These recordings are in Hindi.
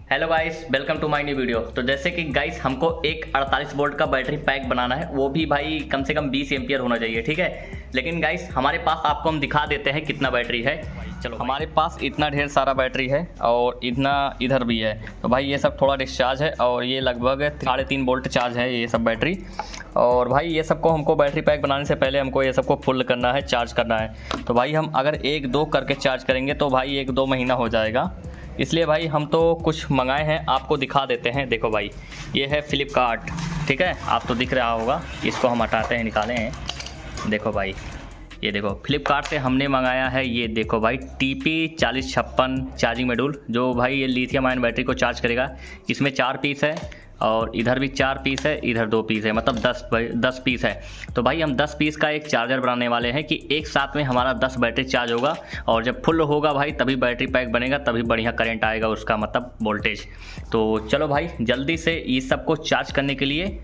Hello guys, welcome to my new video. तो जैसे कि गाइस हमको एक 48 वोल्ट का बैटरी पैक बनाना है, वो भी भाई कम से कम 20 एम्पियर होना चाहिए, ठीक है। लेकिन गाइस हमारे पास आपको हम दिखा देते हैं कितना बैटरी है। चलो, हमारे पास इतना ढेर सारा बैटरी है और इतना इधर भी है। तो भाई ये सब थोड़ा डिस्चार्ज है और ये लगभग 3.5 वोल्ट चार्ज है ये सब बैटरी। और भाई ये सबको हमको बैटरी पैक बनाने से पहले हमको ये सबको फुल करना है, चार्ज करना है। तो भाई हम अगर 1-2 करके चार्ज करेंगे तो भाई 1-2 महीना हो जाएगा। इसलिए भाई हम तो कुछ मंगाए हैं, आपको दिखा देते हैं। देखो भाई, ये है फ्लिपकार्ट, ठीक है, आप तो दिख रहा होगा। इसको हम हटाते हैं, निकाले हैं। देखो भाई, ये देखो फ्लिपकार्ट से हमने मंगाया है। ये देखो भाई TP4056 चार्जिंग मॉड्यूल, जो भाई ये लिथियम आयन बैटरी को चार्ज करेगा। इसमें 4 पीस है और इधर भी 4 पीस है, इधर 2 पीस है, मतलब 10 पीस है। तो भाई हम 10 पीस का एक चार्जर बनाने वाले हैं कि एक साथ में हमारा 10 बैटरी चार्ज होगा। और जब फुल होगा भाई तभी बैटरी पैक बनेगा, तभी बढ़िया करंट आएगा उसका, मतलब वोल्टेज। तो चलो भाई जल्दी से इस सब को चार्ज करने के लिए,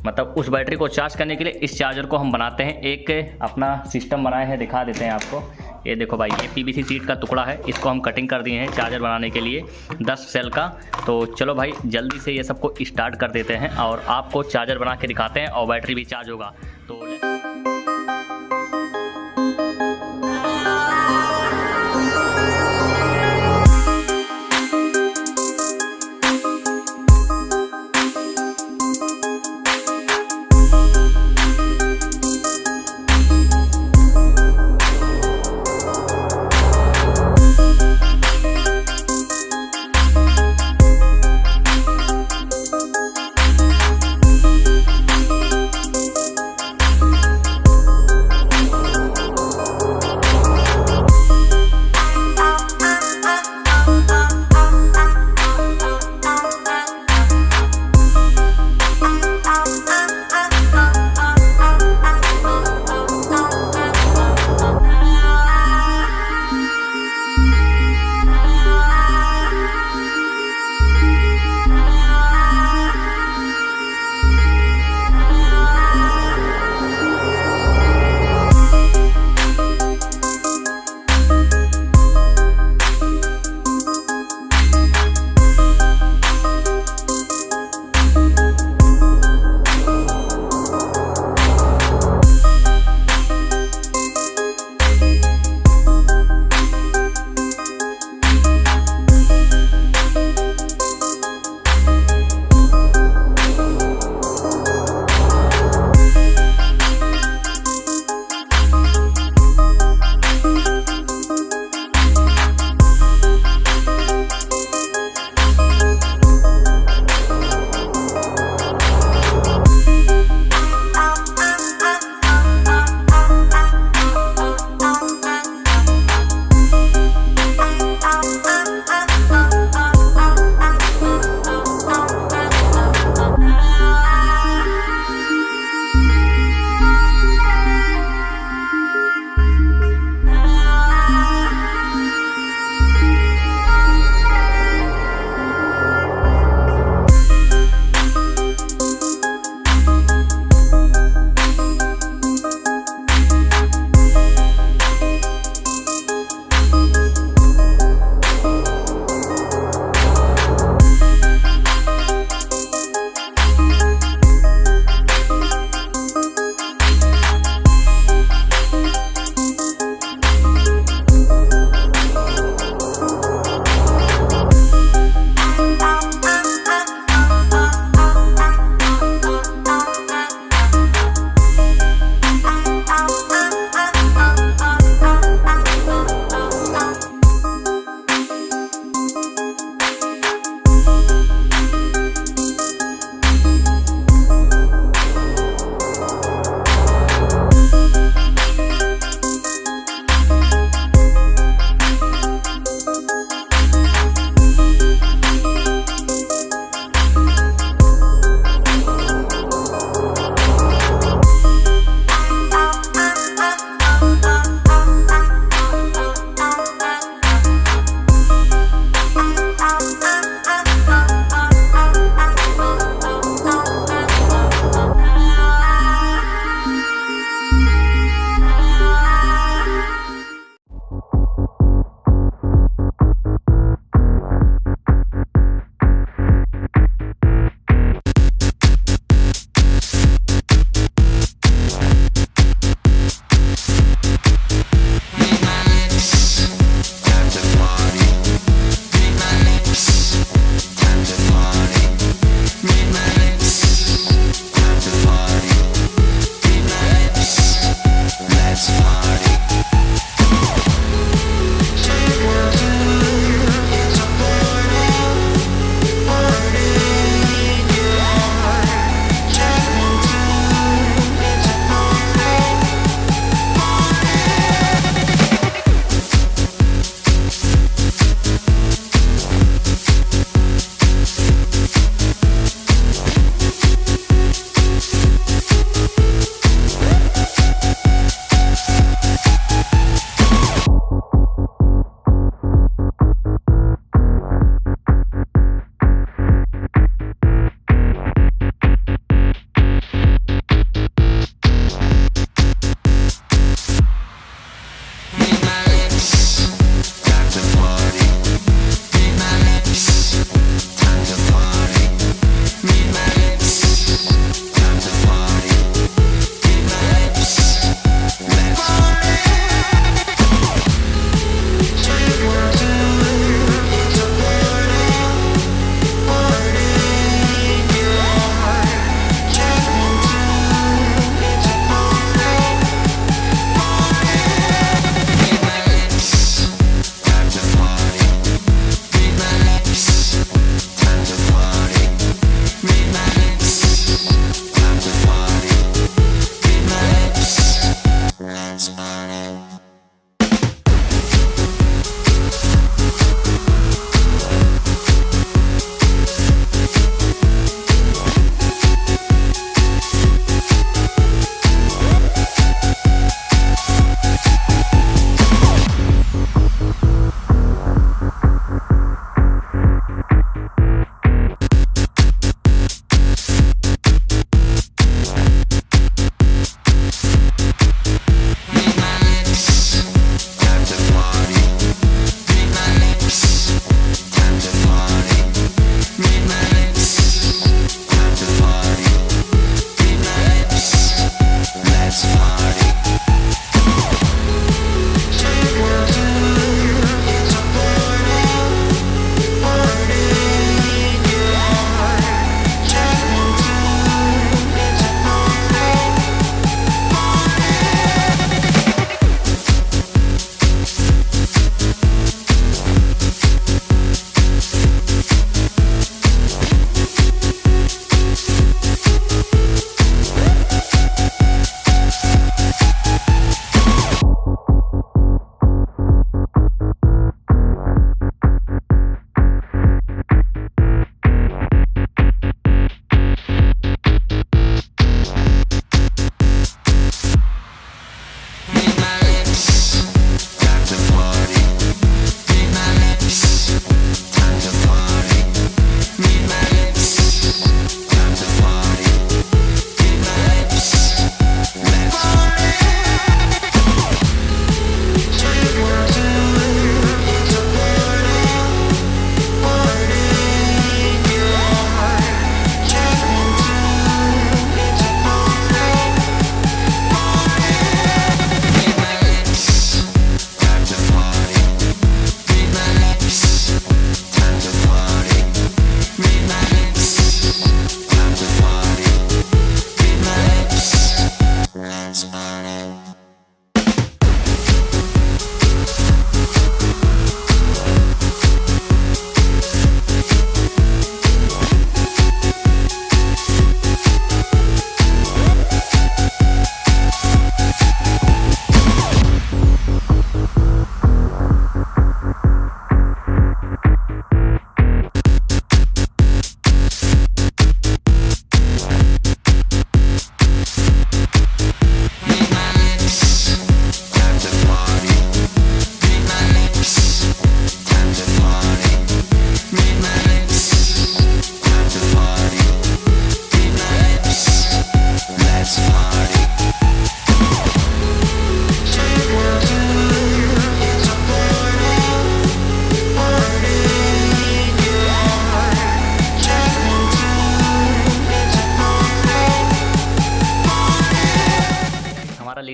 मतलब उस बैटरी को चार्ज करने के लिए इस चार्जर को हम बनाते हैं। एक अपना सिस्टम बनाए हैं, दिखा देते हैं आपको। ये देखो भाई, ये PVC शीट का टुकड़ा है, इसको हम कटिंग कर दिए हैं चार्जर बनाने के लिए 10 सेल का। तो चलो भाई जल्दी से ये सबको स्टार्ट कर देते हैं और आपको चार्जर बना के दिखाते हैं और बैटरी भी चार्ज होगा। तो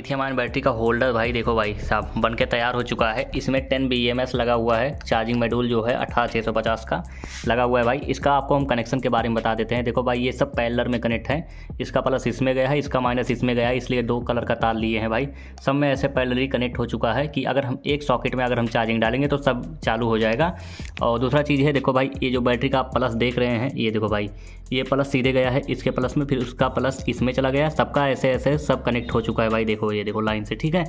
लिथियम आयन बैटरी का होल्डर भाई देखो भाई साहब बन के तैयार हो चुका है। इसमें 10 BMS लगा हुआ है। चार्जिंग मॉड्यूल जो है 18650 का लगा हुआ है भाई। इसका आपको हम कनेक्शन के बारे में बता देते हैं। देखो भाई ये सब पैरेलल में कनेक्ट है। इसका प्लस इसमें गया है, इसका माइनस इसमें गया है, इसलिए 2 कलर का तार लिए हैं भाई। सब में ऐसे पैरेलली कनेक्ट हो चुका है कि अगर हम एक सॉकेट में अगर हम चार्जिंग डालेंगे तो सब चालू हो जाएगा। और दूसरा चीज़ है देखो भाई ये जो बैटरी का आप प्लस देख रहे हैं, ये देखो भाई ये प्लस सीधे गया है इसके प्लस में, फिर उसका प्लस इसमें चला गया। सबका ऐसे ऐसे सब कनेक्ट हो चुका है भाई। देखो ये देखो लाइन से, ठीक है।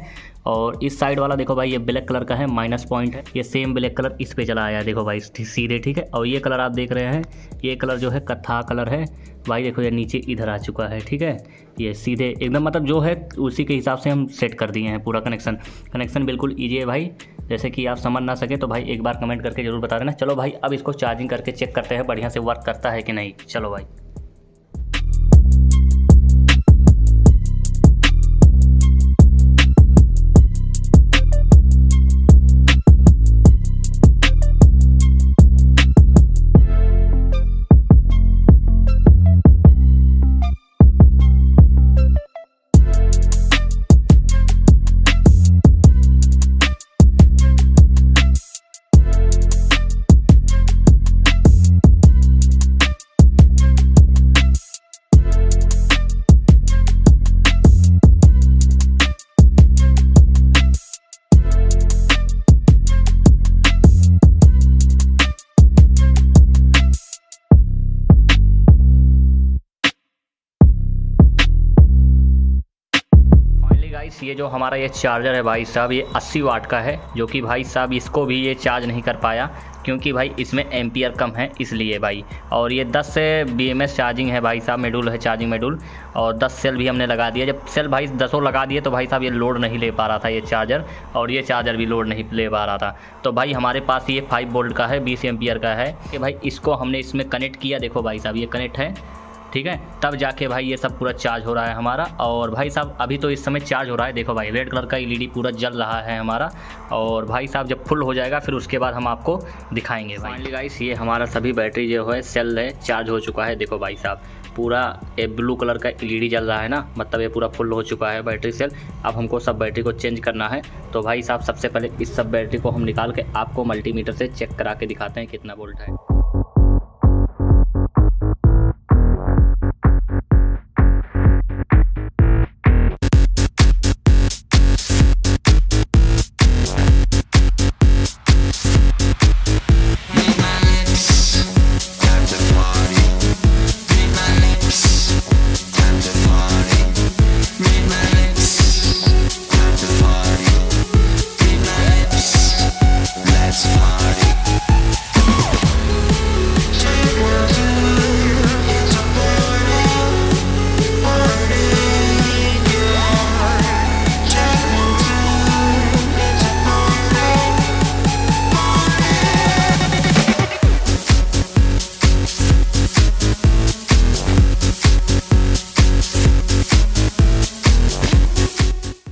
और इस साइड वाला देखो भाई ये ब्लैक कलर का है, माइनस पॉइंट है। ये सेम ब्लैक कलर इस पे चला आया देखो भाई सीधे, ठीक है। और ये कलर आप देख रहे हैं, ये कलर जो है कत्था कलर है भाई। देखो ये नीचे इधर आ चुका है, ठीक है। ये सीधे एकदम मतलब जो है उसी के हिसाब से हम सेट कर दिए हैं पूरा कनेक्शन बिल्कुल ईजी है भाई। जैसे कि आप समझ ना सके तो भाई एक बार कमेंट करके ज़रूर बता देना। चलो भाई अब इसको चार्जिंग करके चेक करते हैं बढ़िया से वर्क करता है कि नहीं। चलो भाई ये जो हमारा ये चार्जर है भाई साहब ये 80 वाट का है, जो कि भाई साहब इसको भी ये चार्ज नहीं कर पाया क्योंकि भाई इसमें एम्पियर कम है इसलिए भाई। और ये 10 BMS चार्जिंग है भाई साहब, मॉड्यूल है चार्जिंग मॉड्यूल। और 10 सेल भी हमने लगा दिया। जब सेल भाई 10 लगा दिए तो भाई साहब ये लोड नहीं ले पा रहा था ये चार्जर, और ये चार्जर भी लोड नहीं ले पा रहा था। तो भाई हमारे पास ये 5 वोल्ट का है, 20 एम्पियर का है कि भाई इसको हमने इसमें कनेक्ट किया। देखो भाई साहब ये कनेक्ट है, ठीक है। तब जाके भाई ये सब पूरा चार्ज हो रहा है हमारा। और भाई साहब अभी तो इस समय चार्ज हो रहा है। देखो भाई रेड कलर का LED पूरा जल रहा है हमारा। और भाई साहब जब फुल हो जाएगा फिर उसके बाद हम आपको दिखाएंगे। फाइनली गाइस ये हमारा सभी बैटरी जो है सेल है चार्ज हो चुका है। देखो भाई साहब पूरा ये ब्लू कलर का LED जल रहा है ना, मतलब ये पूरा फुल हो चुका है बैटरी सेल। अब हमको सब बैटरी को चेंज करना है। तो भाई साहब सबसे पहले इस सब बैटरी को हम निकाल के आपको मल्टीमीटर से चेक करा के दिखाते हैं कितना वोल्ट है।